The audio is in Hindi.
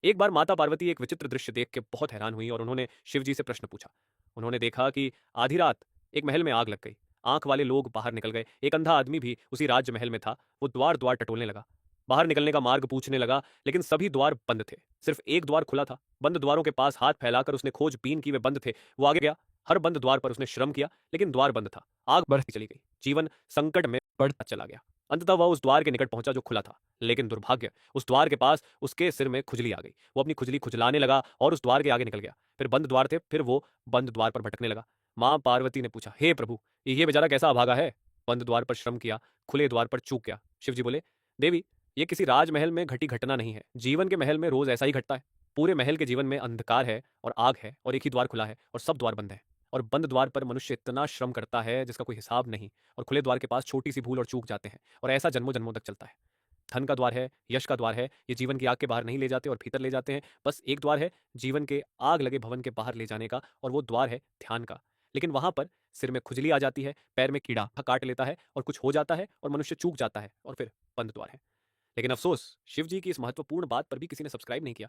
एक बार माता पार्वती एक विचित्र दृश्य देख के बहुत हैरान हुई और उन्होंने शिव जी से प्रश्न पूछा। उन्होंने देखा कि आधी रात एक महल में आग लग गई। आंख वाले लोग बाहर निकल गए। एक अंधा आदमी भी उसी राज्य महल में था। वो द्वार द्वार टटोलने लगा, बाहर निकलने का मार्ग पूछने लगा, लेकिन सभी द्वार बंद थे। सिर्फ एक द्वार खुला था। बंद द्वारों के पास हाथ फैलाकर उसने खोजबीन की, वे बंद थे। वो आगे गया, हर बंद द्वार पर उसने श्रम किया, लेकिन द्वार बंद था। आग बढ़ती चली गई, जीवन संकट में बढ़ता चला गया। अंततः वह उस द्वार के निकट पहुंचा जो खुला था, लेकिन दुर्भाग्य, उस द्वार के पास उसके सिर में खुजली आ गई। वो अपनी खुजली खुजलाने लगा और उस द्वार के आगे निकल गया। फिर बंद द्वार थे, फिर वो बंद द्वार पर भटकने लगा। मां पार्वती ने पूछा, हे प्रभु, ये बेचारा कैसा अभागा है? बंद द्वार पर श्रम किया, खुले द्वार पर चूक गया। शिव जी बोले, देवी, ये किसी राजमहल में घटी घटना नहीं है। जीवन के महल में रोज ऐसा ही घटता है। पूरे महल के जीवन में अंधकार है और आग है और एक ही द्वार खुला है और सब द्वार बंद है। और बंद द्वार पर मनुष्य इतना श्रम करता है जिसका कोई हिसाब नहीं, और खुले द्वार के पास छोटी सी भूल और चूक जाते हैं, और ऐसा जन्मों जन्मों तक चलता है। धन का द्वार है, यश का द्वार है, ये जीवन की आग के बाहर नहीं ले जाते और भीतर ले जाते हैं। बस एक द्वार है जीवन के आग लगे भवन के बाहर ले जाने का, और वो द्वार है ध्यान का। लेकिन वहां पर सिर में खुजली आ जाती है, पैर में कीड़ा काट लेता है और कुछ हो जाता है और मनुष्य चूक जाता है, और फिर बंद द्वार है। लेकिन अफसोस, शिव जी की इस महत्वपूर्ण बात पर भी किसी ने सब्सक्राइब नहीं किया।